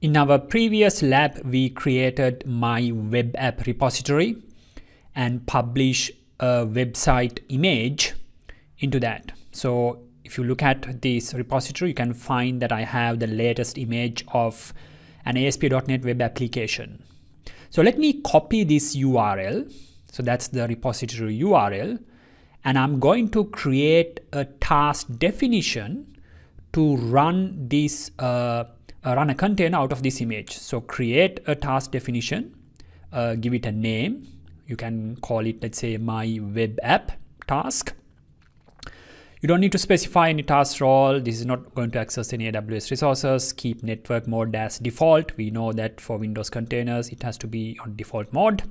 In our previous lab, we created my web app repository and publish a website image into that. So if you look at this repository, you can find that I have the latest image of an ASP.NET web application. So let me copy this URL. So that's the repository URL. And I'm going to create a task definition to run this run a container out of this image. So create a task definition, give it a name. You can call it, let's say, my web app task. You don't need to specify any task role. This is not going to access any AWS resources. Keep network mode as default. We know that for Windows containers, it has to be on default mode.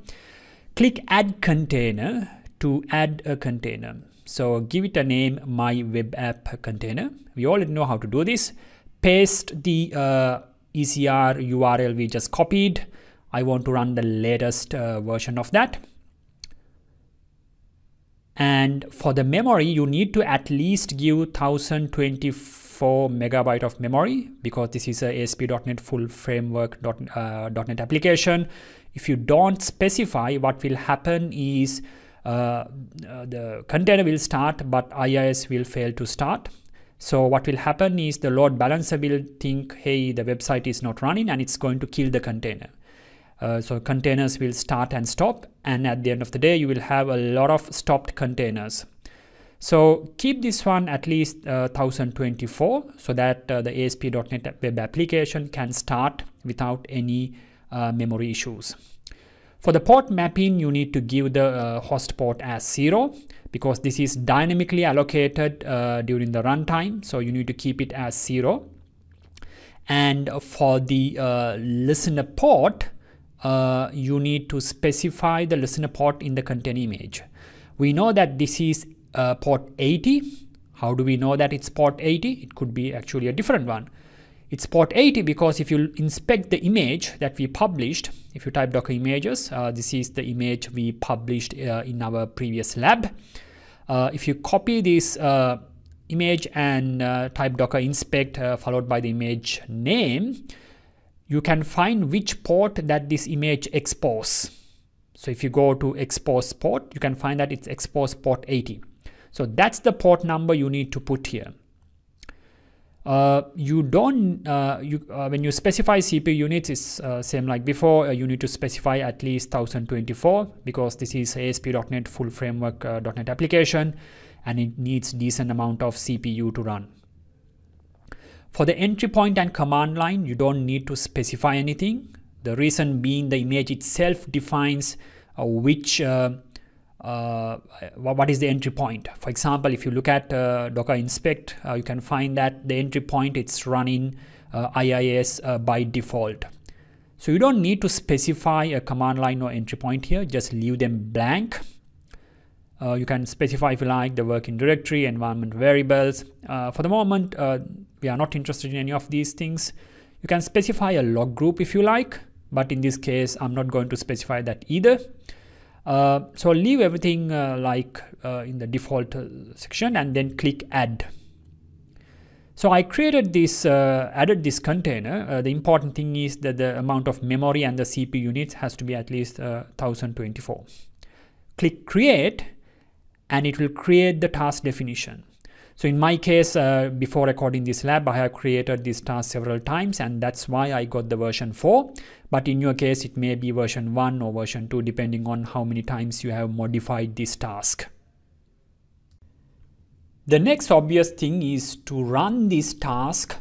Click add container to add a container. So give it a name, my web app container. We already know how to do this. Paste the ECR URL we just copied. I want to run the latest version of that. And for the memory, you need to at least give 1024 megabyte of memory because this is a ASP.NET full framework .NET application. If you don't specify, what will happen is the container will start, but IIS will fail to start. So what will happen is the load balancer will think, hey, the website is not running, and it's going to kill the container. So containers will start and stop, and at the end of the day, you will have a lot of stopped containers. So keep this one at least 1024 so that the ASP.NET web application can start without any memory issues. For the port mapping, you need to give the host port as 0 because this is dynamically allocated during the runtime. So you need to keep it as 0. And for the listener port, you need to specify the listener port in the container image. We know that this is port 80. How do we know that it's port 80? It could be actually a different one. It's port 80 because if you inspect the image that we published, if you type Docker images, this is the image we published in our previous lab. If you copy this image and type Docker inspect followed by the image name, you can find which port that this image exposes. So if you go to expose port, you can find that it's expose port 80. So that's the port number you need to put here. When you specify CPU units, it's same like before. You need to specify at least 1024 because this is ASP.NET full framework .NET application, and it needs decent amount of CPU to run. For the entry point and command line, you don't need to specify anything. The reason being the image itself defines what is the entry point. For example, if you look at Docker inspect, you can find that the entry point, it's running IIS by default. So you don't need to specify a command line or entry point here, just leave them blank. You can specify, if you like, the working directory, environment variables. For the moment, we are not interested in any of these things. You can specify a log group if you like, but in this case, I'm not going to specify that either. So leave everything in the default section and then click add. So I created this, added this container. The important thing is that the amount of memory and the CPU units has to be at least 1024. Click create, and it will create the task definition. So in my case, before recording this lab, I have created this task several times, and that's why I got the version 4. But in your case, it may be version 1 or version 2, depending on how many times you have modified this task. The next obvious thing is to run this task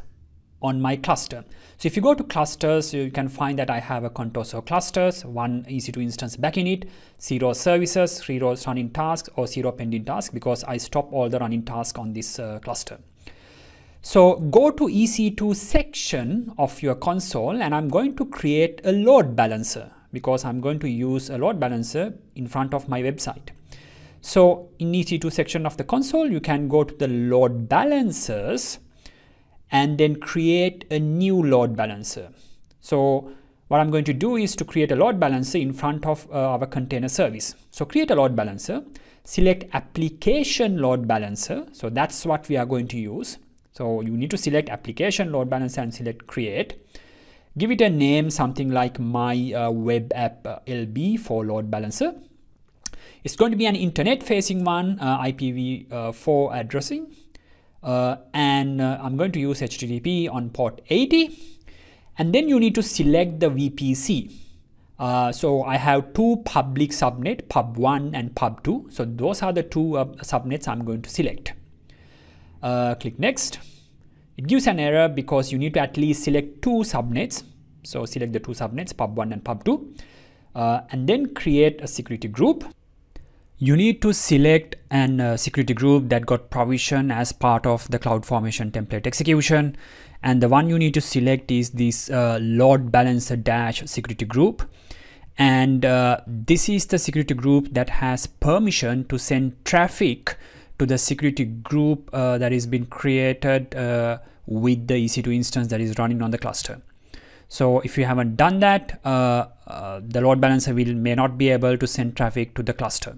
on my cluster. So if you go to clusters, you can find that I have a Contoso clusters, one EC2 instance back in it, 0 services, 3 rows running tasks, or 0 pending tasks, because I stop all the running tasks on this cluster. So go to EC2 section of your console, and I'm going to create a load balancer because I'm going to use a load balancer in front of my website. So in EC2 section of the console, you can go to the load balancers and then create a new load balancer. So what I'm going to do is to create a load balancer in front of our container service. So create a load balancer, select application load balancer. So that's what we are going to use. So you need to select application load balancer and select create. Give it a name, something like my web app LB for load balancer. It's going to be an internet facing one, IPv4 addressing, and I'm going to use HTTP on port 80, and then you need to select the VPC. So I have two public subnet, pub1 and pub2. So those are the two subnets I'm going to select. Click next. It gives an error because you need to at least select two subnets. So select the two subnets, pub1 and pub2, and then create a security group. You need to select an security group that got provision as part of the CloudFormation template execution. And the one you need to select is this load balancer dash security group. And this is the security group that has permission to send traffic to the security group that has been created with the EC2 instance that is running on the cluster. So if you haven't done that, the load balancer may not be able to send traffic to the cluster.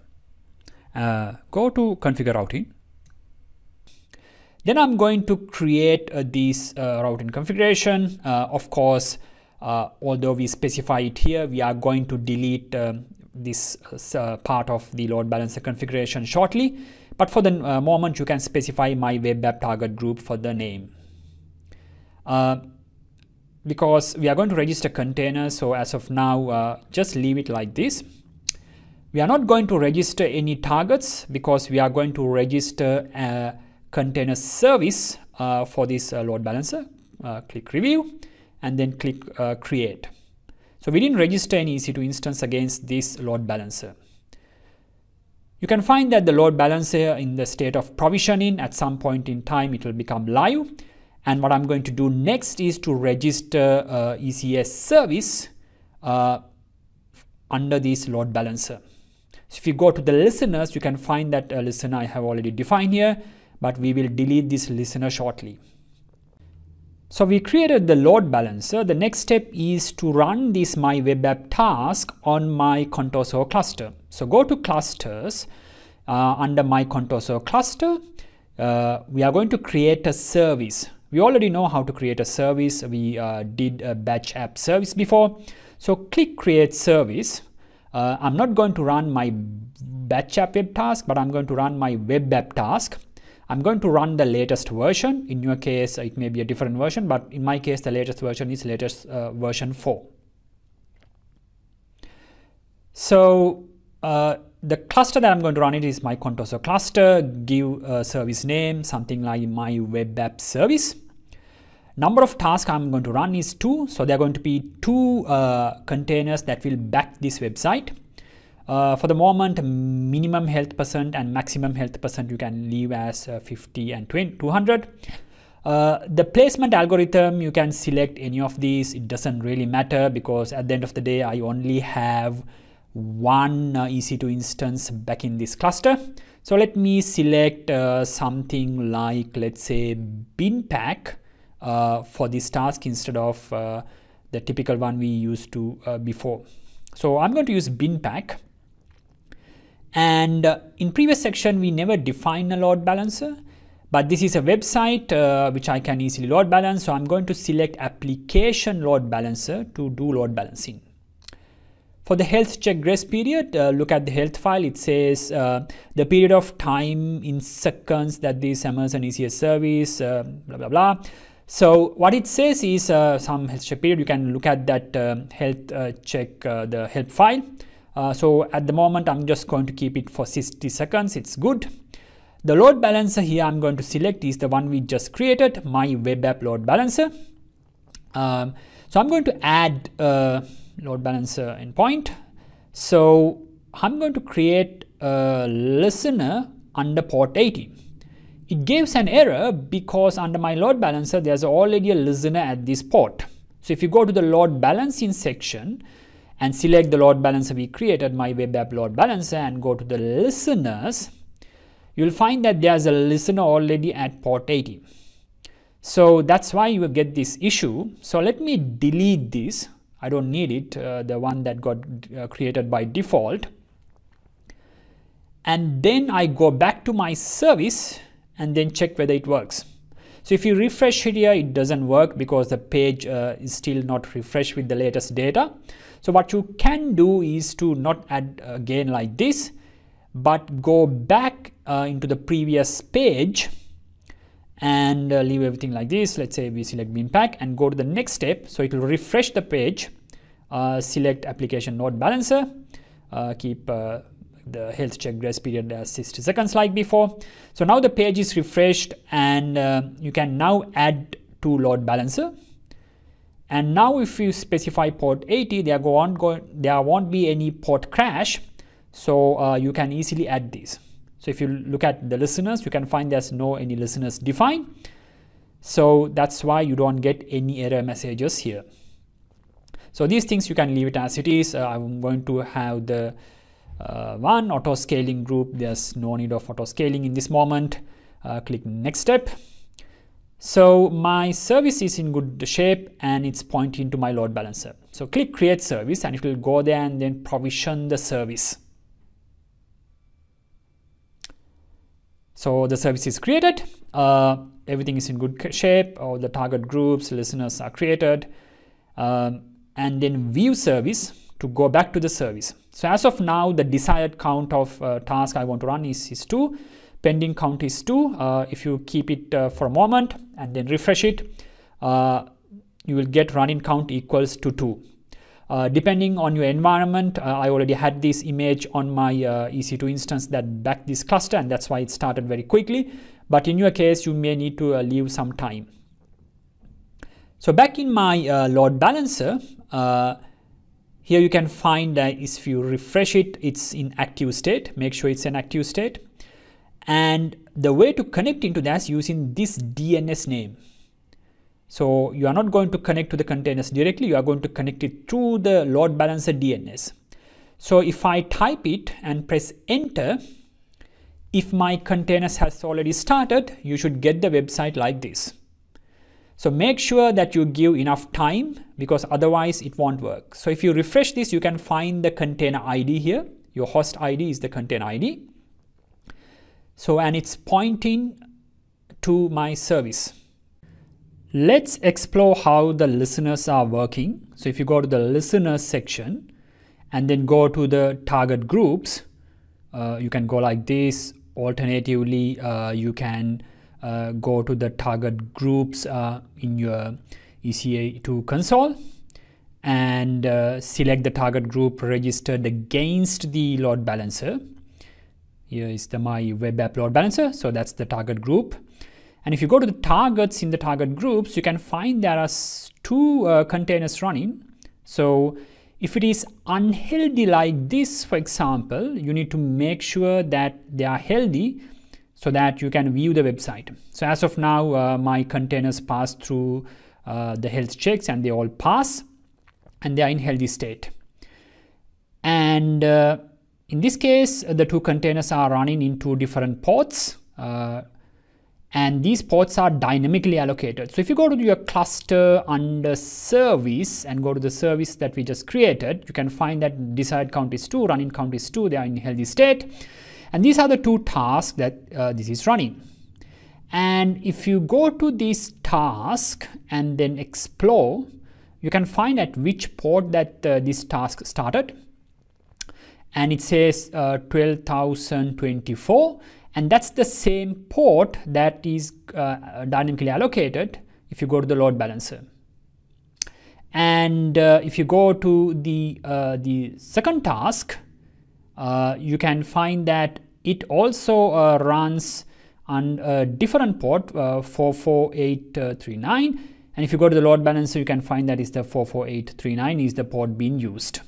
Go to configure routing. Then I'm going to create this routing configuration. Of course, although we specify it here, we are going to delete this part of the load balancer configuration shortly. But for the moment, you can specify my web app target group for the name. Because we are going to register containers, so as of now, just leave it like this. We are not going to register any targets because we are going to register a container service for this load balancer. Click review and then click create. So we didn't register any EC2 instance against this load balancer. You can find that the load balancer in the state of provisioning. At some point in time it will become live, and what I'm going to do next is to register ECS service under this load balancer. So if you go to the listeners, you can find that a listener I have already defined here, but we will delete this listener shortly. So we created the load balancer. The next step is to run this my web app task on my ContourServer cluster. So go to clusters, under my ContourServer cluster, we are going to create a service. We already know how to create a service. We did a batch app service before. So click create service. I'm not going to run my batch app web task, but I'm going to run my web app task. I'm going to run the latest version. In your case, it may be a different version, but in my case, the latest version is version 4. So the cluster that I'm going to run it is my ContourServer cluster. Give a service name, something like my web app service. Number of tasks I'm going to run is 2. So there are going to be 2 containers that will back this website. For the moment, minimum health percent and maximum health percent you can leave as 50 and 200. The placement algorithm, you can select any of these. It doesn't really matter because at the end of the day, I only have one EC2 instance back in this cluster. So let me select something like, let's say, bin pack for this task instead of the typical one we used to before. So I'm going to use bin pack. And in previous section, we never defined a load balancer, but this is a website which I can easily load balance. So I'm going to select application load balancer to do load balancing. For the health check grace period, look at the health file. It says the period of time in seconds that this Amazon ECS service, blah, blah, blah. So what it says is some health check period. You can look at that health check, the help file. So at the moment, I'm just going to keep it for 60 seconds. It's good. The load balancer here I'm going to select is the one we just created, my web app load balancer. So I'm going to add load balancer endpoint. So I'm going to create a listener under port 80. It gives an error because under my load balancer, there's already a listener at this port. So if you go to the load balancing section and select the load balancer we created, my web app load balancer, and go to the listeners, you'll find that there's a listener already at port 80. So that's why you will get this issue. So let me delete this. I don't need it, the one that got created by default. And then I go back to my service and then check whether it works. So if you refresh it here, it doesn't work because the page is still not refreshed with the latest data. So what you can do is to not add again like this, but go back into the previous page and leave everything like this. Let's say we select bin pack and go to the next step. So it will refresh the page. Select application load balancer. Keep the health check grace period as 60 seconds like before. So now the page is refreshed, and you can now add to load balancer. And now if you specify port 80, there won't be any port crash. So you can easily add these. So if you look at the listeners, you can find there's no any listeners defined. So that's why you don't get any error messages here. So these things you can leave it as it is. I'm going to have the one auto scaling group. There's no need of auto scaling in this moment. Click next step. So my service is in good shape and it's pointing to my load balancer. So click create service and it will go there and then provision the service. So the service is created. Everything is in good shape. All the target groups, listeners are created. And then view service to go back to the service. So as of now, the desired count of task I want to run is 2. Pending count is 2. If you keep it for a moment and then refresh it, you will get running count equals to 2. Depending on your environment, I already had this image on my EC2 instance that backed this cluster, and that's why it started very quickly. But in your case, you may need to leave some time. So back in my load balancer, here you can find that if you refresh it, it's in active state. Make sure it's an active state. And the way to connect into that is using this DNS name. So you are not going to connect to the containers directly. You are going to connect it through the load balancer DNS. So if I type it and press enter, if my containers has already started, you should get the website like this. So make sure that you give enough time because otherwise it won't work. So if you refresh this, you can find the container ID here. Your host ID is the container ID. So, and it's pointing to my service. Let's explore how the listeners are working. So if you go to the listeners section and then go to the target groups, you can go like this. Alternatively, you can go to the target groups in your EC2 console and select the target group registered against the load balancer. Here is my web app load balancer. So that's the target group. And if you go to the targets in the target groups, you can find there are 2 containers running. So if it is unhealthy like this, for example, you need to make sure that they are healthy so that you can view the website. So as of now, my containers pass through the health checks and they all pass and they are in healthy state. And in this case, the 2 containers are running in 2 different ports. And these ports are dynamically allocated. So if you go to your cluster under service and go to the service that we just created, you can find that desired count is 2, running count is 2, they are in healthy state. And these are the 2 tasks that this is running. And if you go to this task and then explore, you can find at which port that this task started. And it says 12,024. And that's the same port that is dynamically allocated if you go to the load balancer. And if you go to the second task, you can find that it also runs on a different port, 44839. And if you go to the load balancer, you can find that is the 44839 is the port being used.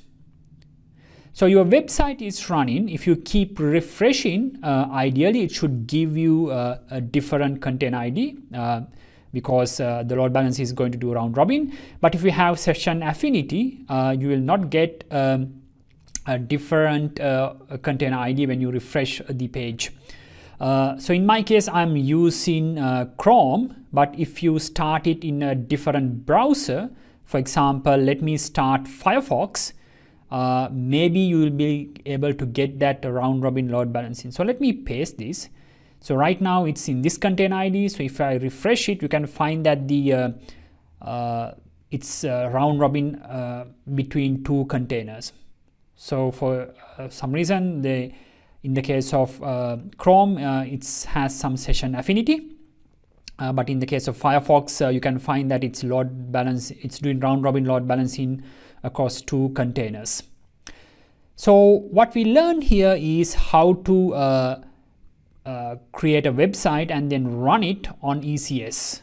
So your website is running. If you keep refreshing, ideally it should give you a different container ID because the load balancer is going to do round robin. But if you have session affinity, you will not get a different container ID when you refresh the page. So in my case, I'm using Chrome, but if you start it in a different browser, for example, let me start Firefox, maybe you will be able to get that round robin load balancing. So let me paste this. So right now it's in this container ID. So if I refresh it, you can find that the it's round robin between two containers. So for some reason, in the case of Chrome, it has some session affinity. But in the case of Firefox, you can find that it's load balance, it's doing round robin load balancing across two containers. So what we learned here is how to create a website and then run it on ECS.